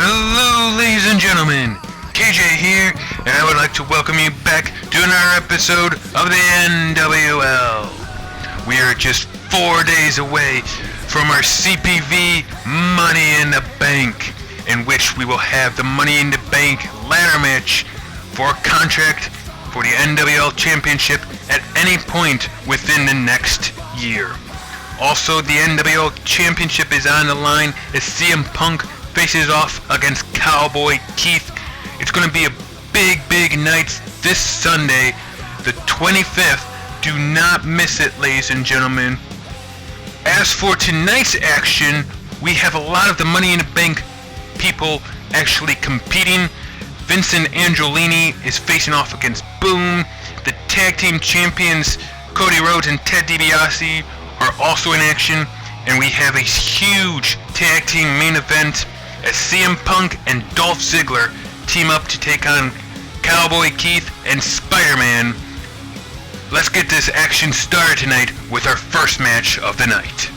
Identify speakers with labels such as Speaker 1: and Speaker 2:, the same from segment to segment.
Speaker 1: Hello, ladies and gentlemen. KJ here, and I would like to welcome you back to another episode of the NWL. We are just 4 days away from our CPV Money in the Bank, in which we will have the Money in the Bank ladder match for a contract for the NWL Championship at any point within the next year. Also, the NWL Championship is on the line as CM Punk faces off against Cowboy Keith. It's going to be a big night this Sunday, the 25th. Do not miss it, ladies and gentlemen. As for tonight's action, we have a lot of the Money in the Bank people actually competing. Vincent Andolini is facing off against Boom. The tag team champions Cody Rhodes and Ted DiBiase are also in action, and we have a huge tag team main event as CM Punk and Dolph Ziggler team up to take on Cowboy Keith and Spiderman. Let's get this action started tonight with our first match of the night.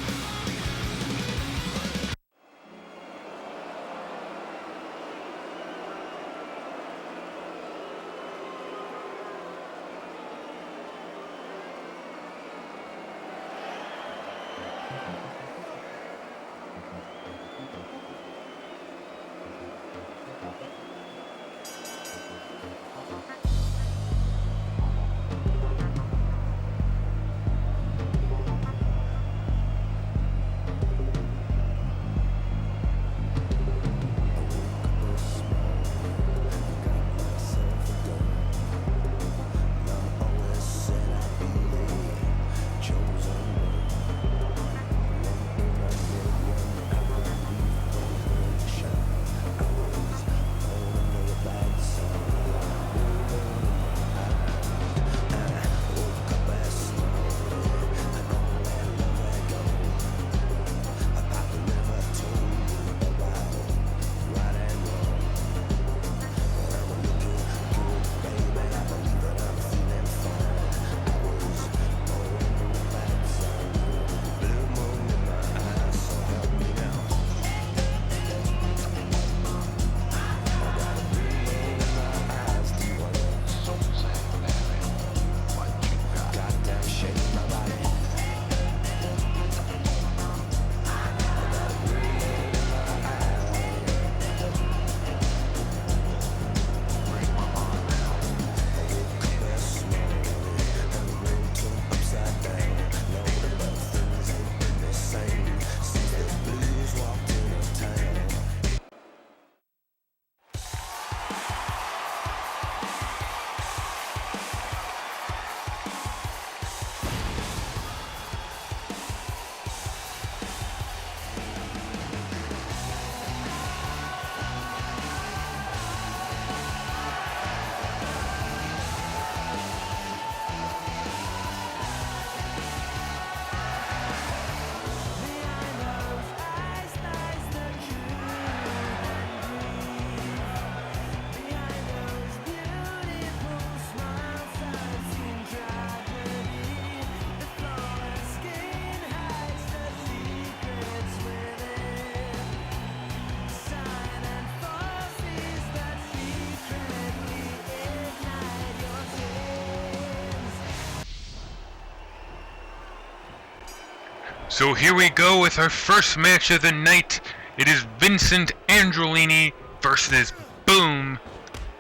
Speaker 1: So here we go with our first match of the night. It is Vincent Andolini versus Boom.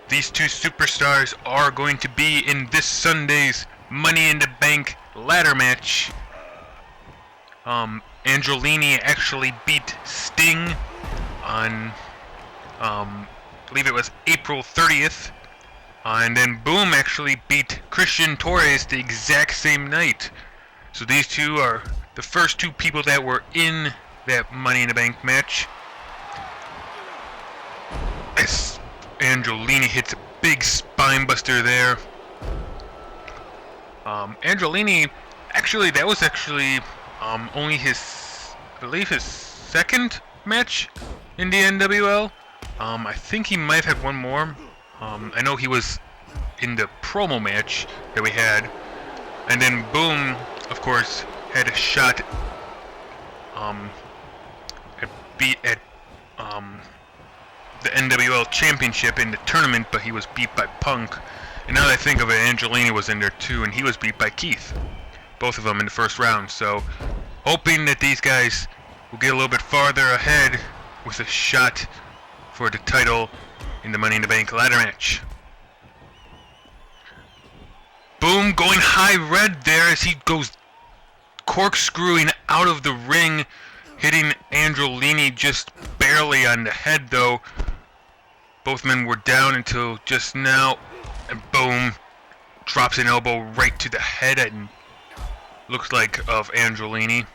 Speaker 1: These two superstars are going to be in this Sunday's Money in the Bank ladder match. Andolini actually beat Sting on, I believe it was April 30th. And then Boom actually beat Christian Torres the exact same night. So these two are the first two people that were in that Money in the Bank match. As Andolini hits a big spine buster there. Andolini, actually, that was actually only his, I believe, his second match in the NWL. I think he might have had one more. I know he was in the promo match that we had. And then Boom, of course, had a shot the NWL Championship in the tournament, but he was beat by Punk. And now that I think of it, Andolini was in there too, and he was beat by Keith. Both of them in the first round. So, hoping that these guys will get a little bit farther ahead with a shot for the title in the Money in the Bank ladder match. Boom, going high red there as he goes corkscrewing out of the ring, hitting Andolini just barely on the head though. Both men were down until just now, and boom, drops an elbow right to the head and looks like of Andolini.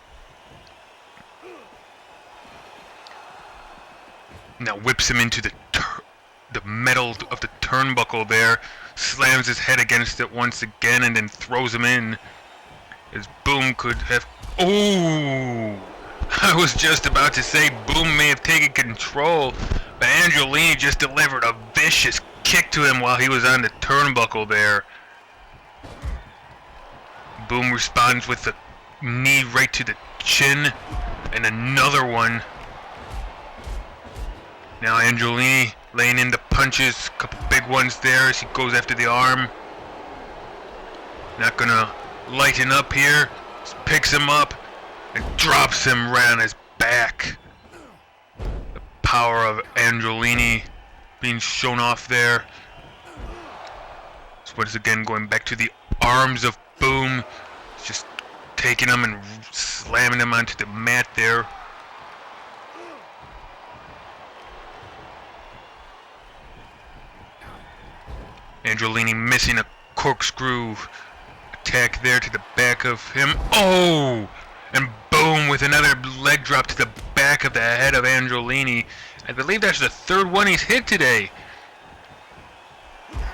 Speaker 1: Now whips him into the metal of the turnbuckle there, slams his head against it once again, and then throws him in. As Boom could have... Oh! I was just about to say Boom may have taken control, but Andolini just delivered a vicious kick to him while he was on the turnbuckle there. Boom responds with a knee right to the chin, and another one. Now Andolini laying in the punches, a couple big ones there as he goes after the arm. Not gonna lighten up here. Just picks him up and drops him right on his back. The power of Andolini being shown off there. So once again going back to the arms of Boom. Just taking him and slamming him onto the mat there. Andolini missing a corkscrew attack there to the back of him. Oh! And boom, with another leg drop to the back of the head of Andolini. I believe that's the third one he's hit today.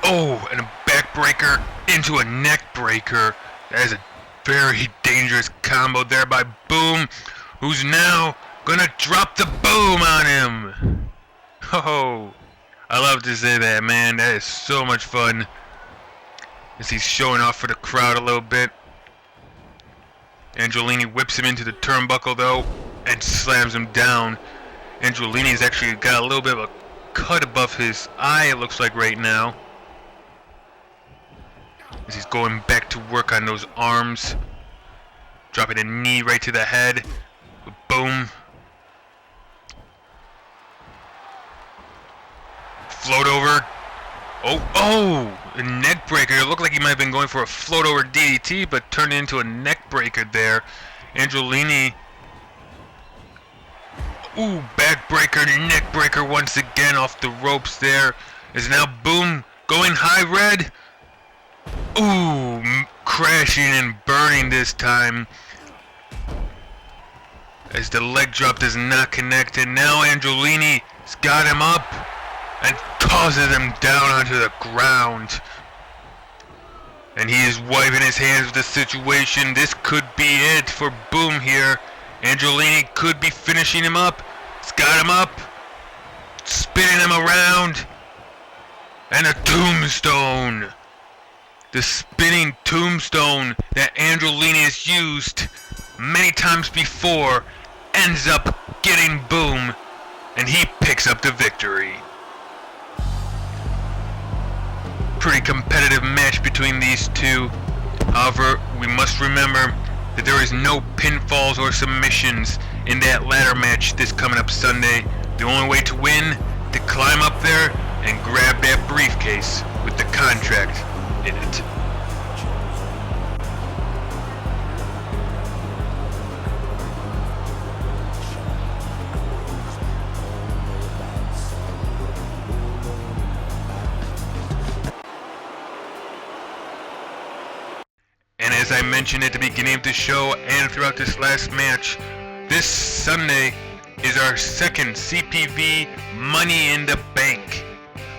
Speaker 1: Oh, and a backbreaker into a neck breaker. That is a very dangerous combo there by Boom, who's now gonna drop the boom on him. Oh, I love to say that, man. That is so much fun. As he's showing off for the crowd a little bit. Andolini whips him into the turnbuckle though and slams him down. Andolini's actually got a little bit of a cut above his eye, it looks like right now. As he's going back to work on those arms. Dropping a knee right to the head. Boom. Float over. Oh! A neck breaker. It looked like he might have been going for a float over DDT, but turned into a neck breaker there. Andolini. Ooh, backbreaker, neck breaker once again off the ropes there. Is now Boom going high red. Ooh, crashing and burning this time. As the leg drop does not connect, and now Andolini's got him up and tosses him down onto the ground. And he is wiping his hands with the situation. This could be it for Boom here. Andolini could be finishing him up. He's got him up, spinning him around, and a tombstone. The spinning tombstone that Andolini has used many times before ends up getting Boom, and he picks up the victory. Pretty competitive match between these two. However, we must remember that there is no pinfalls or submissions in that ladder match this coming up Sunday. The only way to win, to climb up there and grab that briefcase with the contract in it. And as I mentioned at the beginning of the show and throughout this last match, this Sunday is our second CPV Money in the Bank.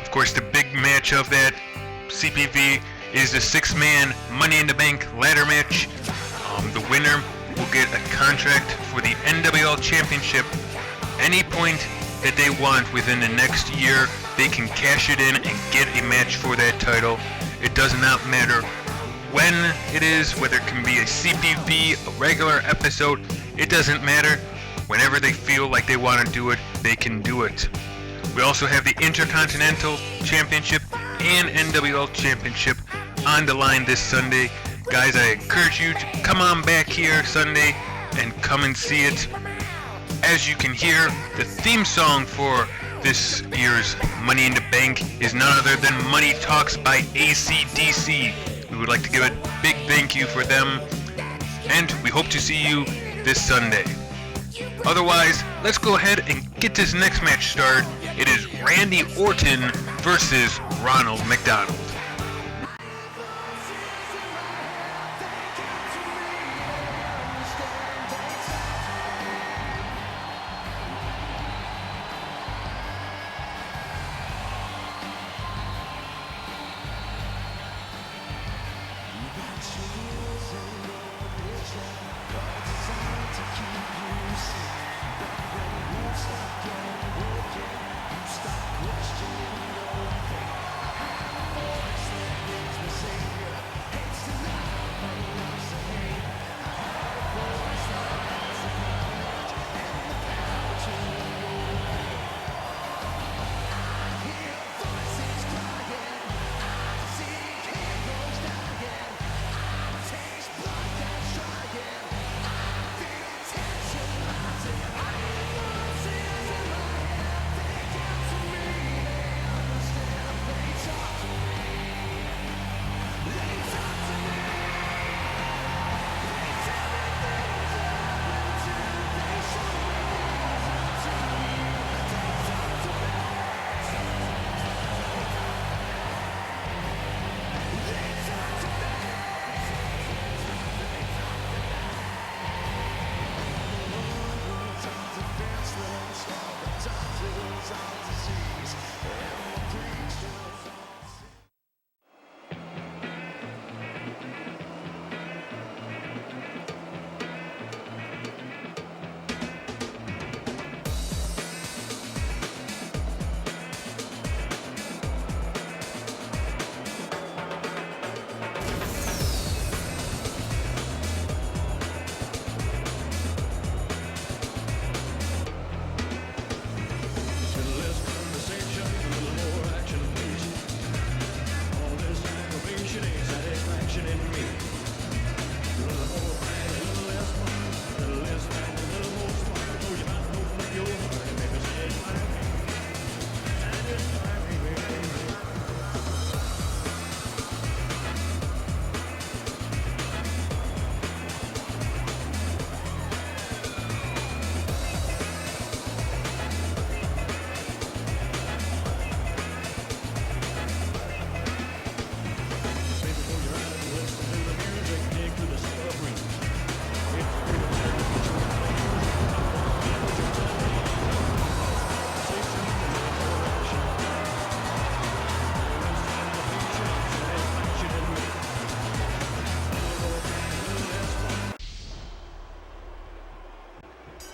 Speaker 1: Of course, the big match of that CPV is the 6-man Money in the Bank ladder match. The winner will get a contract for the NWL Championship. Any point that they want within the next year, they can cash it in and get a match for that title. It does not matter when it is, whether it can be a CPV, a regular episode, it doesn't matter. Whenever they feel like they want to do it, they can do it. We also have the Intercontinental Championship and NWL Championship on the line this Sunday. Guys, I encourage you to come on back here Sunday and come and see it. As you can hear, the theme song for this year's Money in the Bank is none other than Money Talks by AC/DC. We would like to give a big thank you for them, and we hope to see you this Sunday. Otherwise, let's go ahead and get this next match started. It is Randy Orton versus Ronald McDonald.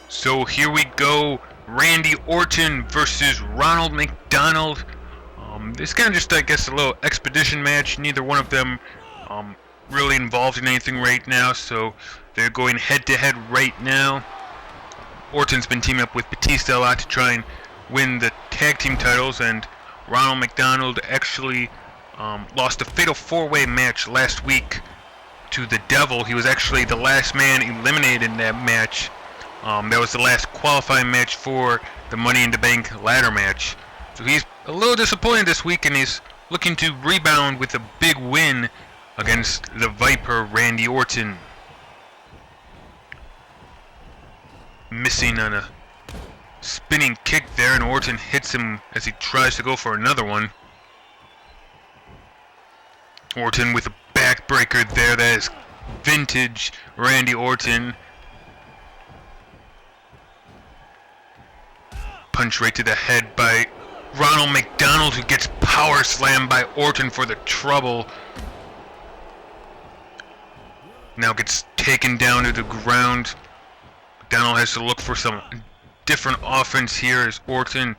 Speaker 1: So here we go, Randy Orton versus Ronald McDonald. This kind of just, I guess, a little expedition match. Neither one of them really involved in anything right now, so they're going head-to-head right now. Orton's been teaming up with Batista a lot to try and win the tag team titles, and Ronald McDonald actually lost a fatal four-way match last week to the Devil. He was actually the last man eliminated in that match. That was the last qualifying match for the Money in the Bank ladder match. So he's a little disappointed this week, and he's looking to rebound with a big win against the Viper, Randy Orton. Missing on a spinning kick there, and Orton hits him as he tries to go for another one. Orton with a backbreaker there. That is vintage Randy Orton. Punch right to the head by Ronald McDonald, who gets power slammed by Orton for the trouble. Now gets taken down to the ground. McDonald has to look for some different offense here, as Orton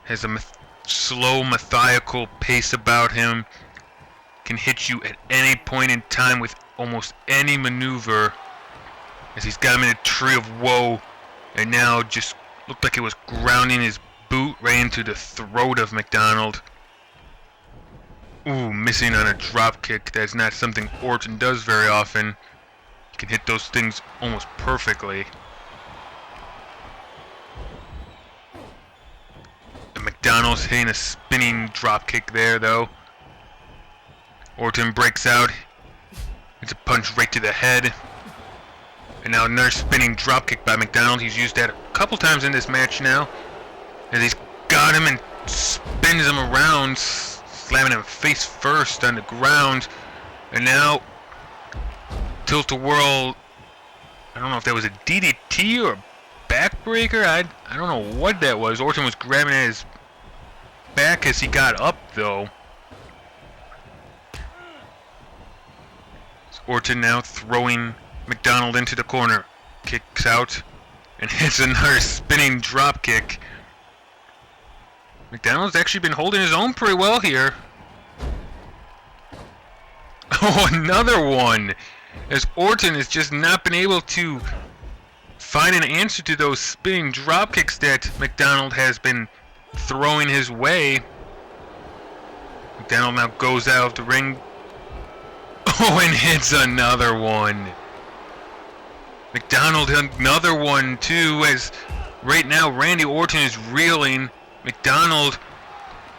Speaker 1: has a slow, methodical pace about him. Can hit you at any point in time with almost any maneuver, as he's got him in a tree of woe, and now just looked like it was grounding his boot right into the throat of McDonald. Ooh, missing on a drop kick. That's not something Orton does very often. He can hit those things almost perfectly. And McDonald's hitting a spinning drop kick there, though. Orton breaks out. It's a punch right to the head. And now another spinning drop kick by McDonald. He's used that a couple times in this match now. And he's got him and spins him around, slamming him face first on the ground. And now tilt-a-whirl. I don't know if that was a DDT or a backbreaker. I don't know what that was. Orton was grabbing at his back as he got up, though. So Orton now throwing McDonald into the corner. Kicks out and hits another spinning drop kick. McDonald's actually been holding his own pretty well here. Oh, another one! As Orton has just not been able to find an answer to those spinning drop kicks that McDonald has been throwing his way. McDonald now goes out of the ring. Oh, and hits another one. McDonald another one too, as right now Randy Orton is reeling. McDonald,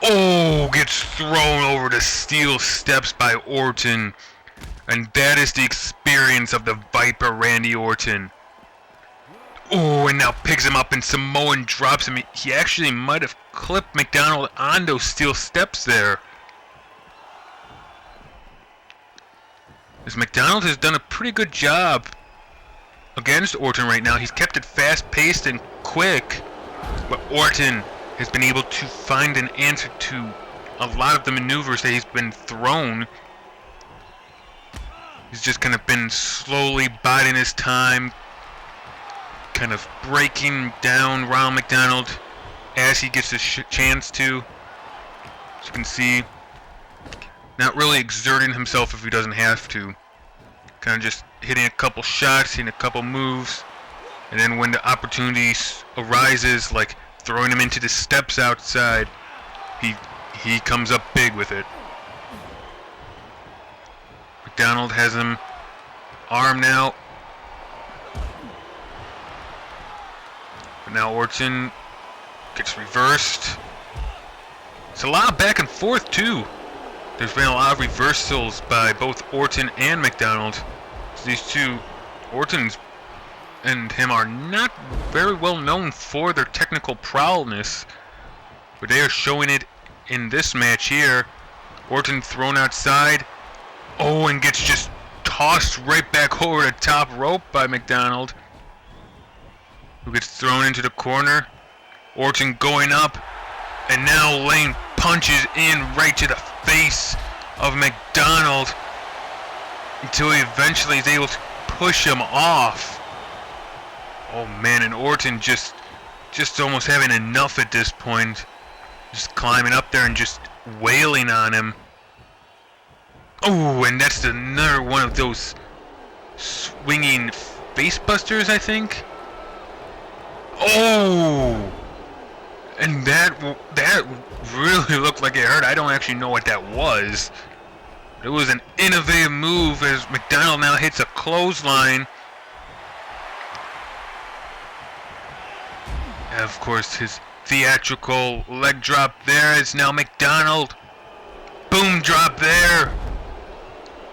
Speaker 1: oh, gets thrown over the steel steps by Orton. And that is the experience of the Viper, Randy Orton. Oh, and now picks him up and Samoan drops him. He actually might have clipped McDonald on those steel steps there. As McDonald has done a pretty good job against Orton right now. He's kept it fast-paced and quick. But Orton has been able to find an answer to a lot of the maneuvers that he's been thrown. He's just kind of been slowly biding his time, kind of breaking down Ronald McDonald as he gets a chance to. As you can see, not really exerting himself if he doesn't have to. Kind of just hitting a couple shots, hitting a couple moves, and then when the opportunity arises, like throwing him into the steps outside, he comes up big with it. McDonald has him armed now. But now Orton gets reversed. It's a lot of back and forth too. There's been a lot of reversals by both Orton and McDonald. So these two, Orton and him, are not very well known for their technical prowess, but they are showing it in this match here. Orton thrown outside. Oh, and gets just tossed right back over the top rope by McDonald, who gets thrown into the corner. Orton going up, and now laying punches in right to the face of McDonald until he eventually is able to push him off. Oh man, and Orton just almost having enough at this point. Just climbing up there and just wailing on him. Oh, and that's another one of those swinging face busters, I think. Oh! And that really looked like it hurt. I don't actually know what that was. It was an innovative move as McDonald now hits a clothesline. And of course, his theatrical leg drop there is now McDonald. Boom drop there.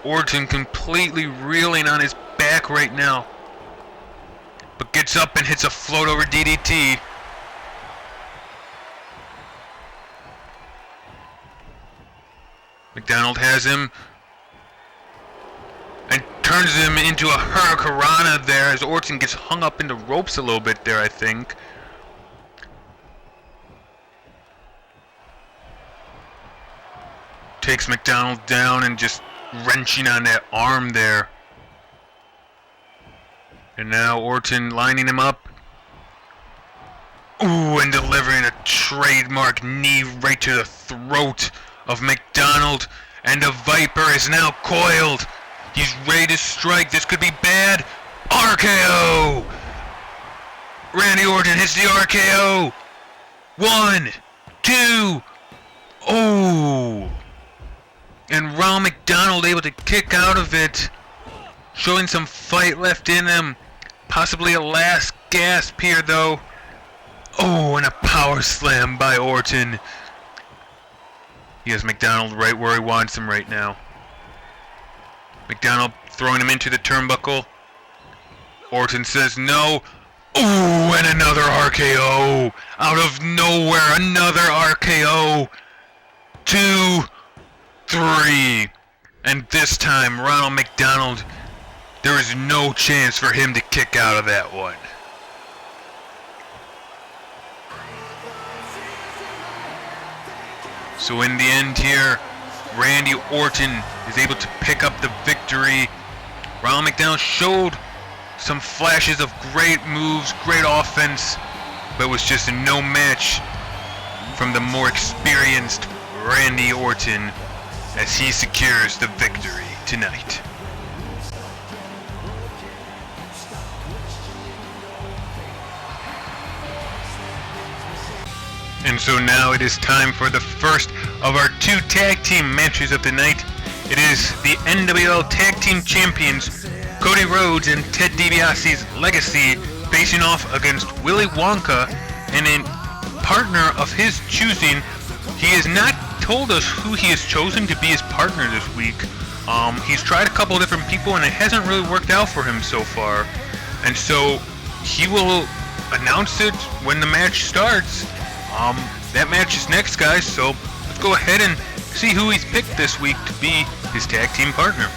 Speaker 1: Orton completely reeling on his back right now, but gets up and hits a float over DDT. McDonald has him and turns him into a hurricanrana there as Orton gets hung up in the ropes a little bit there, I think. Takes McDonald down and just wrenching on that arm there. And now Orton lining him up. Ooh, and delivering a trademark knee right to the throat of McDonald. And the Viper is now coiled. He's ready to strike. This could be bad. RKO! Randy Orton hits the RKO. 1, 2. Oh! And Ronald McDonald able to kick out of it, showing some fight left in him. Possibly a last gasp here, though. Oh, and a power slam by Orton. He has McDonald right where he wants him right now. McDonald throwing him into the turnbuckle. Orton says no. Oh, and another RKO. Out of nowhere, another RKO. 2, 3. And this time, Ronald McDonald, there is no chance for him to kick out of that one. So in the end here, Randy Orton is able to pick up the victory. Ronald McDonald showed some flashes of great moves, great offense, but was just a no match from the more experienced Randy Orton as he secures the victory tonight. And so now it is time for the first of our 2 tag team matches of the night. It is the NWL Tag Team Champions, Cody Rhodes and Ted DiBiase's Legacy, facing off against Willy Wonka and a partner of his choosing. He has not told us who he has chosen to be his partner this week. He's tried a couple different people and it hasn't really worked out for him so far. And so he will announce it when the match starts. That match is next, guys, so let's go ahead and see who he's picked this week to be his tag team partner.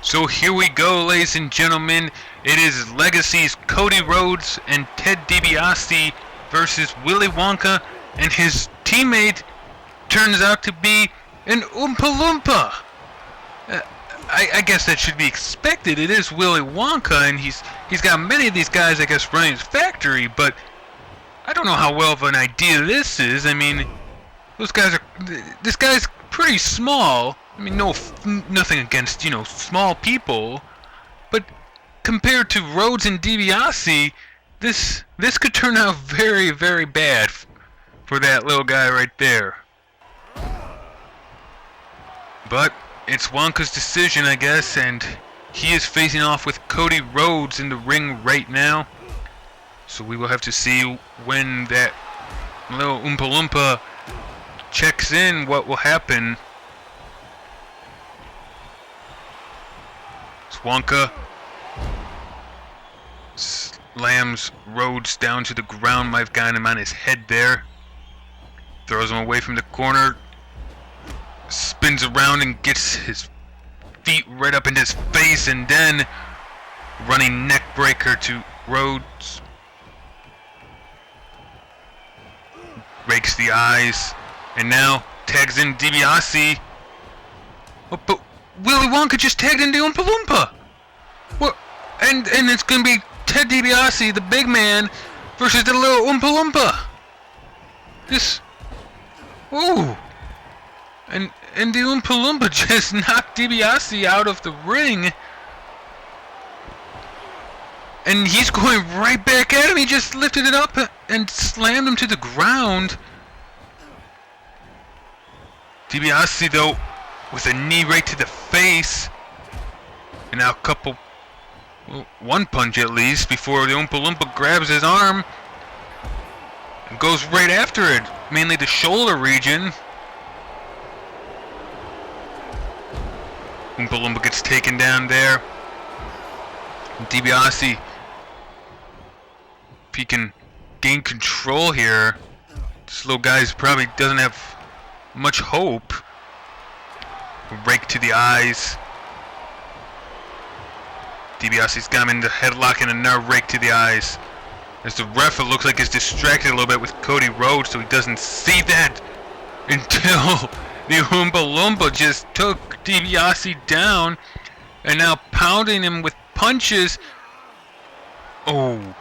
Speaker 1: So here we go, ladies and gentlemen. It is Legacy's Cody Rhodes and Ted DiBiase versus Willy Wonka, and his teammate turns out to be an Oompa Loompa. I guess that should be expected. It is Willy Wonka, and he's got many of these guys, I guess, running his factory, but I don't know how well of an idea this is. I mean, this guy's pretty small. I mean, nothing against, small people, but compared to Rhodes and DiBiase, this could turn out very, very bad for that little guy right there. But it's Wonka's decision, I guess, and he is facing off with Cody Rhodes in the ring right now. So we will have to see when that little Oompa Loompa checks in what will happen. Wonka slams Rhodes down to the ground. Might have gotten him on his head there. Throws him away from the corner. Spins around and gets his feet right up in his face, and then running neck breaker to Rhodes. rakes the eyes, and now tags in DiBiase. Oh, but Willy Wonka just tagged in the Oompa Loompa. What? And it's gonna be Ted DiBiase, the big man, versus the little Oompa Loompa. This. Ooh. And the Oompa Loompa just knocked DiBiase out of the ring. And he's going right back at him. He just lifted it up and slammed him to the ground. DiBiase, though, with a knee right to the face. And now one punch at least, before the Oompa Loompa grabs his arm and goes right after it. Mainly the shoulder region. Oompa Loompa gets taken down there. DiBiase, if he can gain control here, this little guy probably doesn't have much hope. Rake to the eyes. DiBiase's got him in the headlock and another rake to the eyes. As the ref, it looks like, is distracted a little bit with Cody Rhodes, so he doesn't see that until the Oompa Loompa just took DiBiase down and now pounding him with punches. Oh,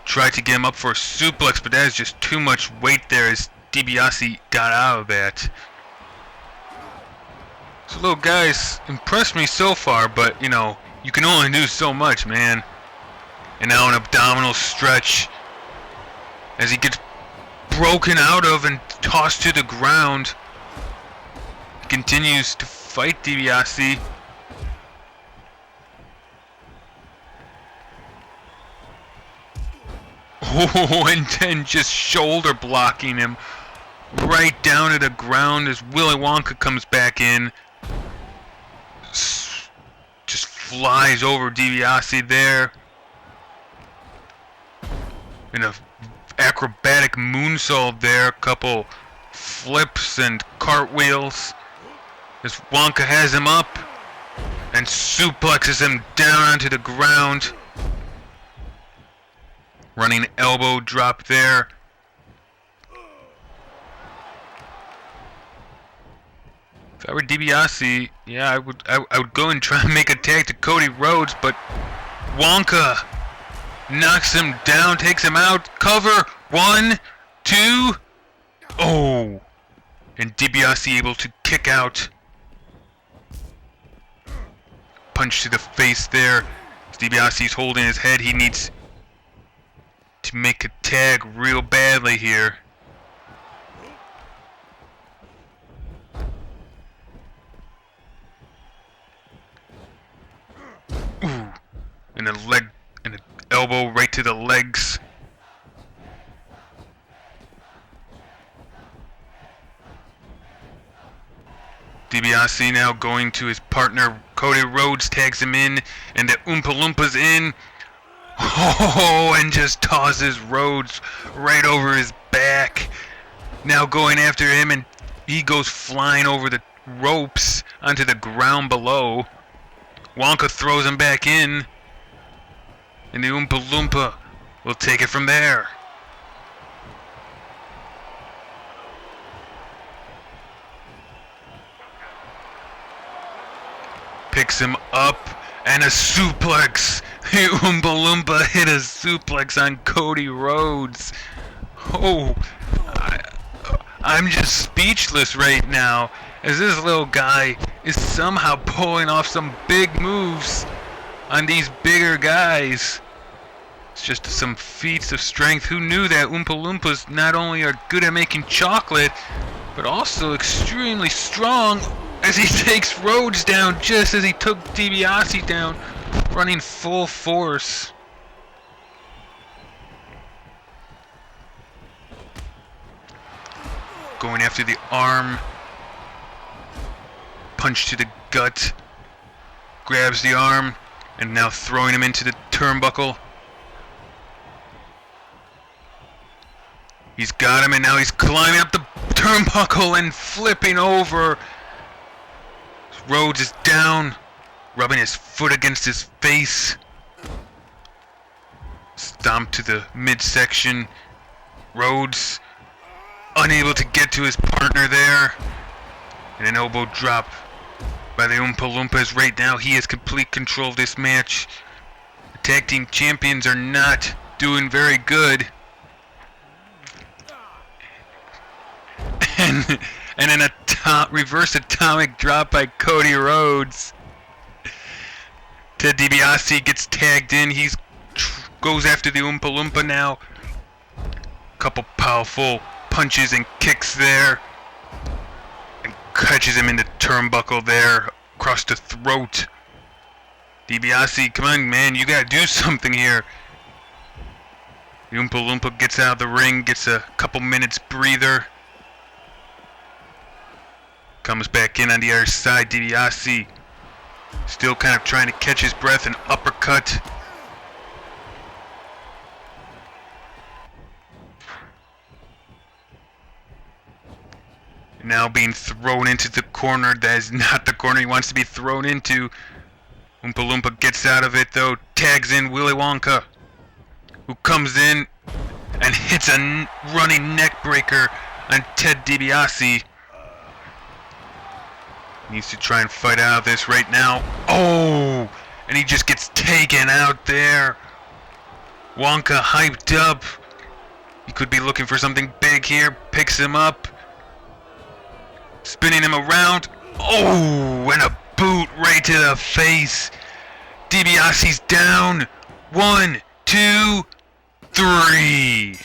Speaker 1: tried to get him up for a suplex, but that is just too much weight there as DiBiase got out of that. So little guys impressed me so far, but you know, you can only do so much, man. And now an abdominal stretch as he gets broken out of and tossed to the ground. He continues to fight DiBiase. Oh, and then just shoulder blocking him right down to the ground as Willy Wonka comes back in. Just flies over DiBiase there. In a acrobatic moonsault there, a couple flips and cartwheels. As Wonka has him up and suplexes him down onto the ground. Running elbow drop there. If I were DiBiase, yeah, I would go and try and make a tag to Cody Rhodes, but Wonka knocks him down, takes him out. Cover. 1, 2. Oh. And DiBiase able to kick out. Punch to the face there. As DiBiase's holding his head. He needs to make a tag real badly here. Ooh. And a leg, and an elbow right to the legs. DiBiase now going to his partner. Cody Rhodes tags him in, and the Oompa Loompa's in. Oh, and just tosses Rhodes right over his back. Now going after him, and he goes flying over the ropes onto the ground below. Wonka throws him back in, and the Oompa Loompa will take it from there. Picks him up, and a suplex. The Oompa Loompa hit a suplex on Cody Rhodes. Oh, I'm just speechless right now, as this little guy is somehow pulling off some big moves on these bigger guys. It's just some feats of strength. Who knew that Oompa Loompas not only are good at making chocolate, but also extremely strong, as he takes Rhodes down just as he took DiBiase down, running full force. Going after the arm. Punch to the gut. Grabs the arm, and now throwing him into the turnbuckle. He's got him, and now he's climbing up the turnbuckle and flipping over. Rhodes is down, rubbing his foot against his face. Stomp to the midsection. Rhodes unable to get to his partner there. And an elbow drop by the Oompa Loompas. Right now, he has complete control of this match. The tag team champions are not doing very good. And an reverse atomic drop by Cody Rhodes. Ted DiBiase gets tagged in. He goes after the Oompa Loompa now. Couple powerful punches and kicks there. And catches him in the turnbuckle there. Across the throat. DiBiase, come on, man. You gotta do something here. The Oompa Loompa gets out of the ring. Gets a couple minutes breather. Comes back in on the other side. DiBiase still kind of trying to catch his breath. An uppercut. Now being thrown into the corner. That is not the corner he wants to be thrown into. Oompa Loompa gets out of it though. Tags in Willy Wonka, who comes in and hits a running neck breaker on Ted DiBiase. Needs to try and fight out of this right now. Oh! And he just gets taken out there. Wonka hyped up. He could be looking for something big here. Picks him up. Spinning him around. Oh! And a boot right to the face. DiBiase's down. 1, 2, 3.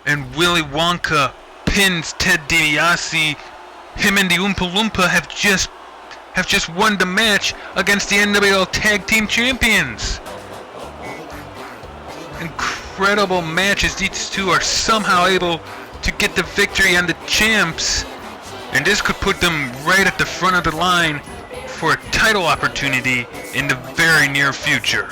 Speaker 1: And Willy Wonka pins Ted DiBiase. Him and the Oompa Loompa have just won the match against the NWL Tag Team Champions. Incredible matches. These two are somehow able to get the victory on the champs. And this could put them right at the front of the line for a title opportunity in the very near future.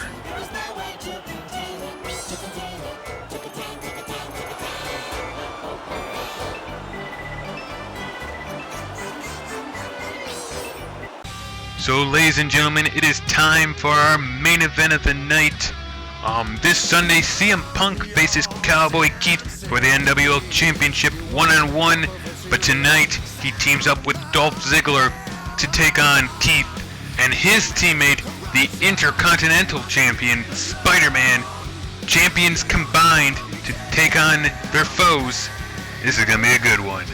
Speaker 1: So, ladies and gentlemen, it is time for our main event of the night. This Sunday, CM Punk faces Cowboy Keith for the NWL Championship 1-on-1. But tonight, he teams up with Dolph Ziggler to take on Keith and his teammate, the Intercontinental Champion, Spider-Man. Champions combined to take on their foes. This is going to be a good one.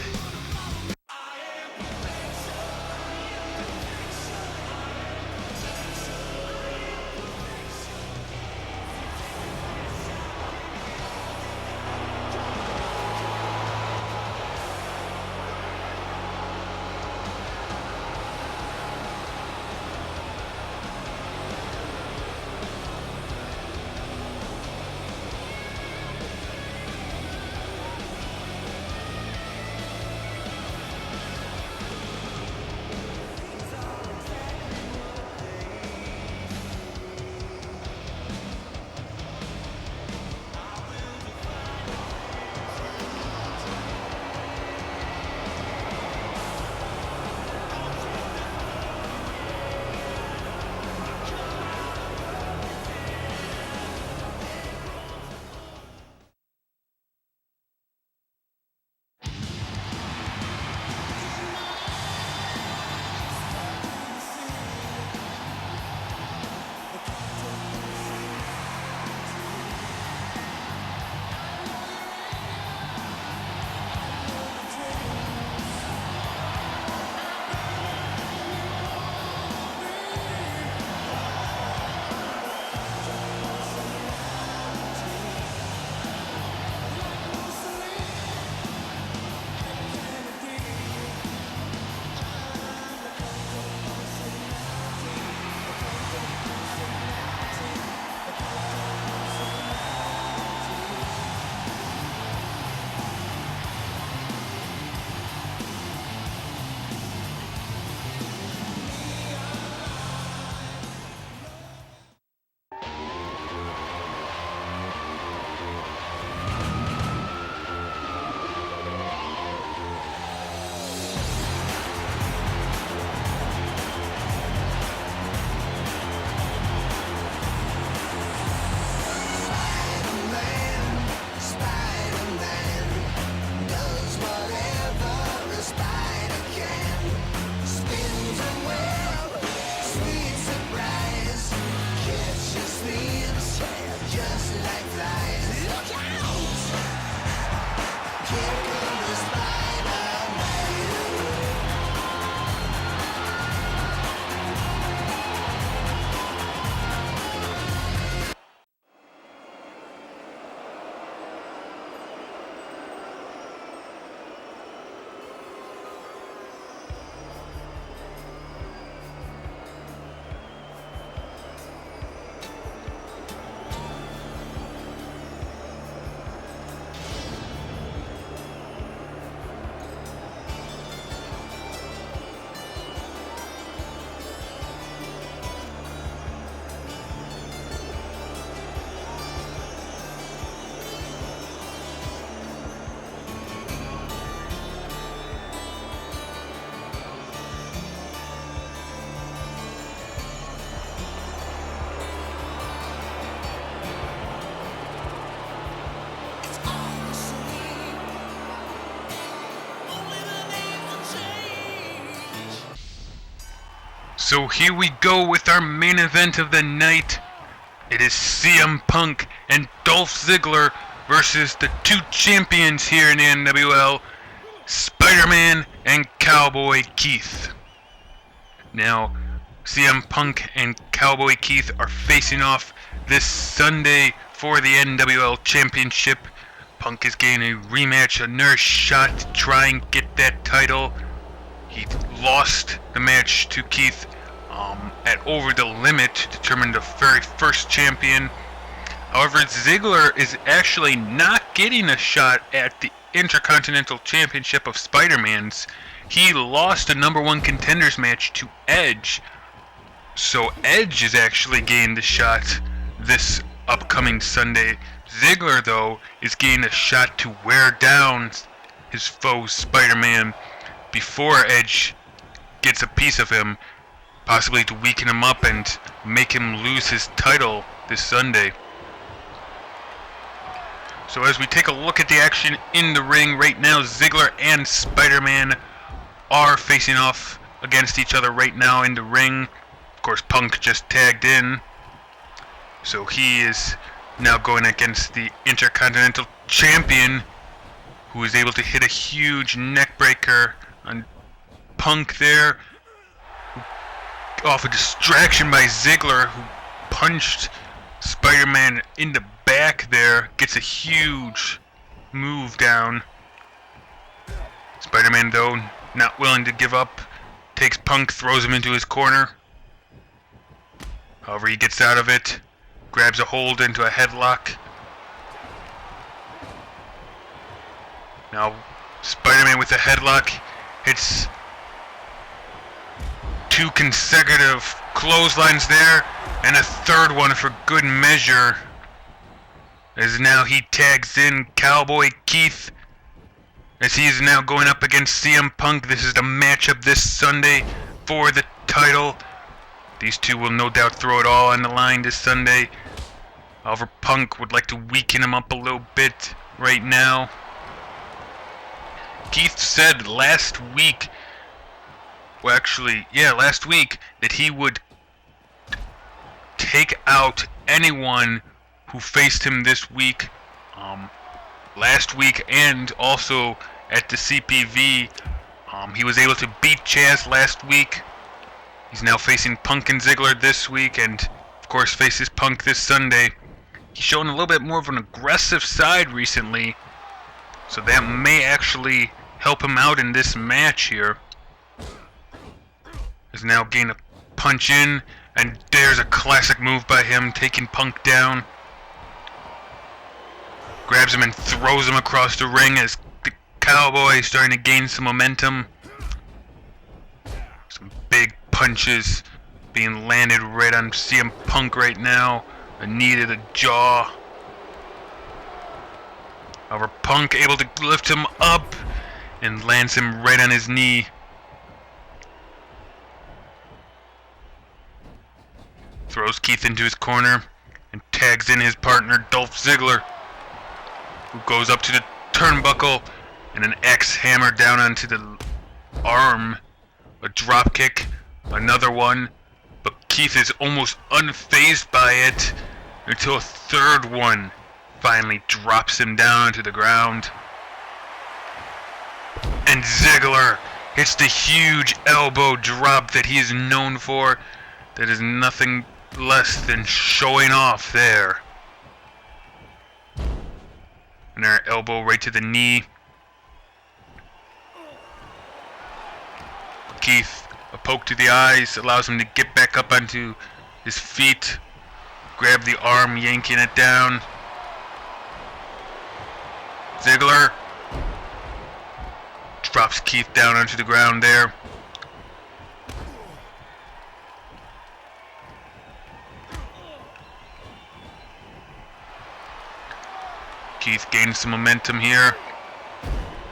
Speaker 1: So here we go with our main event of the night. It is CM Punk and Dolph Ziggler versus the two champions here in the NWL, Spiderman and Cowboy Keith. Now, CM Punk and Cowboy Keith are facing off this Sunday for the NWL Championship. Punk is getting a rematch, another shot to try and get that title. He lost the match to Keith at Over the Limit, determined the very first champion. However, Ziggler is actually not getting a shot at the Intercontinental Championship of Spider-Man's. He lost the number one contenders match to Edge. So Edge is actually getting the shot this upcoming Sunday. Ziggler, though, is getting a shot to wear down his foe Spider-Man before Edge gets a piece of him, possibly to weaken him up and make him lose his title this Sunday. So as we take a look at the action in the ring right now, Ziggler and Spider-Man are facing off against each other right now in the ring. Of course, Punk just tagged in, so he is now going against the Intercontinental Champion, who is able to hit a huge neckbreaker on Punk there, off a distraction by Ziggler, who punched Spider-Man in the back there, gets a huge move down. Spider-Man, though, not willing to give up, takes Punk, throws him into his corner. However, he gets out of it, grabs a hold into a headlock. Now, Spider-Man with a headlock hits two consecutive clotheslines there, and a third one for good measure, as now he tags in Cowboy Keith, as he is now going up against CM Punk. This is the matchup this Sunday for the title. These two will no doubt throw it all on the line this Sunday. However, Punk would like to weaken him up a little bit right now. Keith said last week, that he would take out anyone who faced him this week, last week, and also at the CPV. He was able to beat Chaz last week. He's now facing Punk and Ziggler this week, and of course faces Punk this Sunday. He's shown a little bit more of an aggressive side recently, so that may actually help him out in this match here. Is now getting a punch in, and there's a classic move by him, taking Punk down. Grabs him and throws him across the ring as the Cowboy is starting to gain some momentum. Some big punches being landed right on CM Punk right now. A knee to the jaw. However, Punk able to lift him up and lands him right on his knee. Throws Keith into his corner and tags in his partner Dolph Ziggler, who goes up to the turnbuckle and an axe hammer down onto the arm. A drop kick, another one, but Keith is almost unfazed by it until a third one finally drops him down onto the ground. And Ziggler hits the huge elbow drop that he is known for. That is nothing less than showing off there. And our elbow right to the knee. Keith, a poke to the eyes, allows him to get back up onto his feet. Grab the arm, yanking it down. Ziggler drops Keith down onto the ground there. Keith gains some momentum here.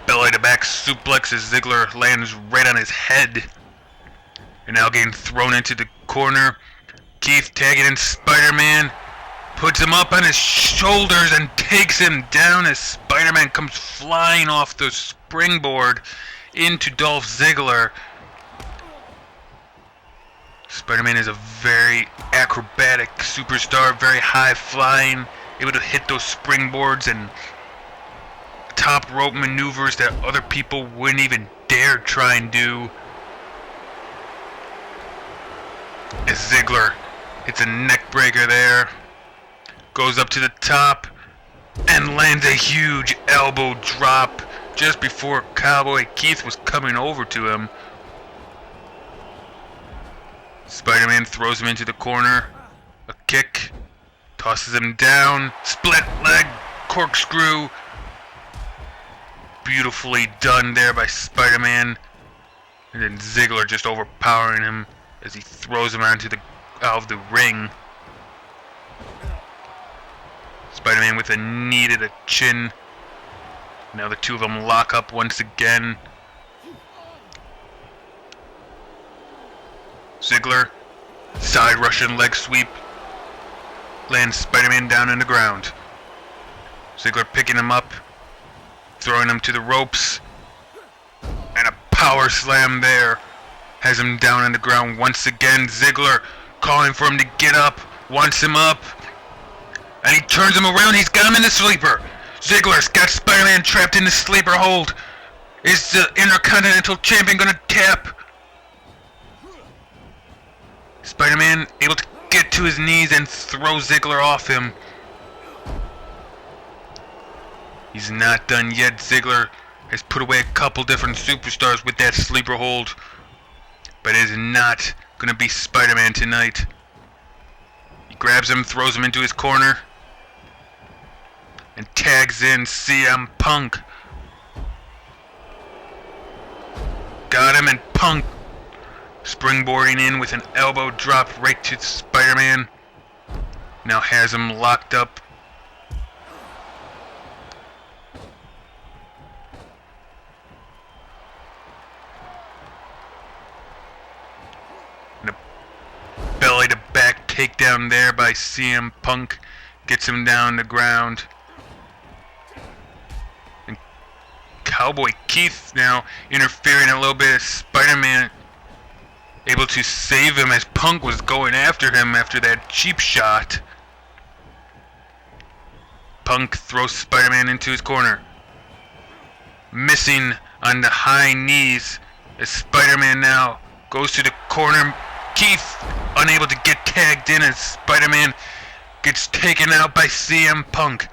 Speaker 1: Belly to back suplex as Ziggler lands right on his head. And now getting thrown into the corner. Keith tagging in Spider-Man. Puts him up on his shoulders and takes him down as Spider-Man comes flying off the springboard into Dolph Ziggler. Spider-Man is a very acrobatic superstar, very high flying, able to hit those springboards and top rope maneuvers that other people wouldn't even dare try and do. As Ziggler hits a neck breaker there, goes up to the top and lands a huge elbow drop just before Cowboy Keith was coming over to him. Spider-Man throws him into the corner, a kick, tosses him down, split leg corkscrew. Beautifully done there by Spider-Man. And then Ziggler just overpowering him as he throws him out of the ring. Spider-Man with a knee to the chin. Now the two of them lock up once again. Ziggler, side Russian leg sweep, lands Spider-Man down on the ground. Ziggler picking him up, throwing him to the ropes, and a power slam there. Has him down on the ground once again. Ziggler calling for him to get up, wants him up, and he turns him around. He's got him in the sleeper. Ziggler's got Spider-Man trapped in the sleeper hold. Is the Intercontinental Champion gonna tap? Spider-Man able to get to his knees and throw Ziggler off him. He's not done yet. Ziggler has put away a couple different superstars with that sleeper hold, but it is not going to be Spider-Man tonight. He grabs him, throws him into his corner, and tags in CM Punk. Got him, and Punk springboarding in with an elbow drop right to Spider-Man. Now has him locked up. And a belly to back takedown there by CM Punk. Gets him down the ground. And Cowboy Keith now interfering a little bit as Spider-Man able to save him as Punk was going after him after that cheap shot. Punk throws Spider-Man into his corner. Missing on the high knees as Spider-Man now goes to the corner. Keith unable to get tagged in as Spider-Man gets taken out by CM Punk.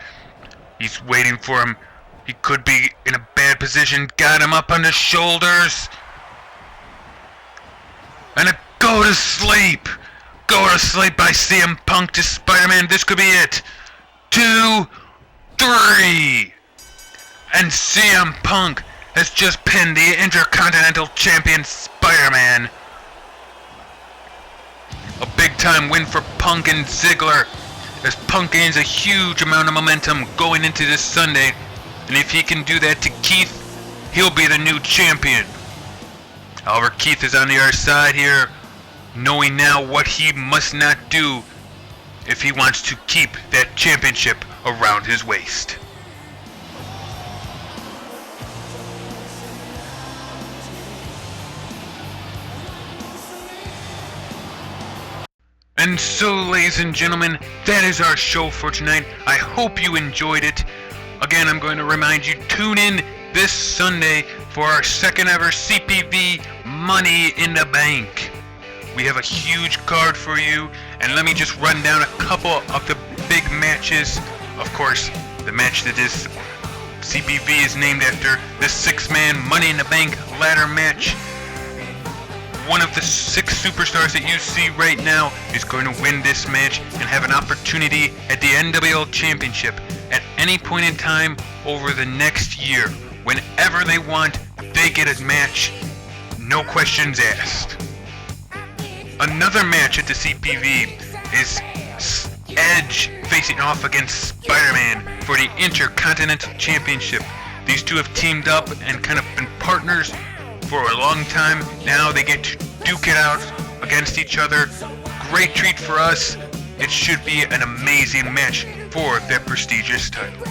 Speaker 1: He's waiting for him. He could be in a bad position. Got him up on the shoulders. And a go to sleep. Go to sleep by CM Punk to Spider-Man. This could be it. 2, 3. And CM Punk has just pinned the Intercontinental Champion Spider-Man. A big time win for Punk and Ziggler, as Punk gains a huge amount of momentum going into this Sunday. And if he can do that to Keith, he'll be the new champion. However, Keith is on the other side here, knowing now what he must not do if he wants to keep that championship around his waist. And so, ladies and gentlemen, that is our show for tonight. I hope you enjoyed it. Again, I'm going to remind you, tune in this Sunday for our second ever CPV Money in the Bank. We have a huge card for you, and let me just run down a couple of the big matches. Of course, the match that this CPV is named after, the 6-man Money in the Bank ladder match. One of the 6 superstars that you see right now is going to win this match and have an opportunity at the NWL Championship at any point in time over the next year. Whenever they want, they get a match, no questions asked. Another match at the CPV is Edge facing off against Spider-Man for the Intercontinental Championship. These two have teamed up and kind of been partners for a long time. Now they get to duke it out against each other. Great treat for us. It should be an amazing match for that prestigious title.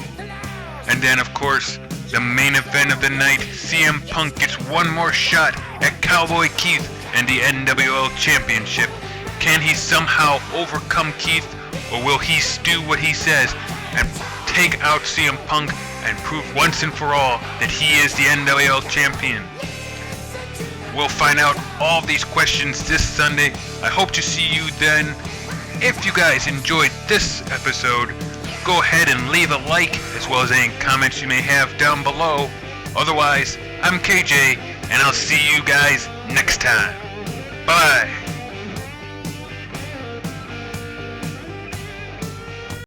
Speaker 1: And then, of course, the main event of the night, CM Punk gets one more shot at Cowboy Keith and the NWL Championship Can he somehow overcome Keith, or will he do what he says and take out CM Punk and prove once and for all that he is the NWL champion? We'll find out all of these questions this Sunday. I hope to see you then. If you guys enjoyed this episode, go ahead and leave a like as well as any comments you may have down below. Otherwise, I'm KJ, and I'll see you guys next time. Bye.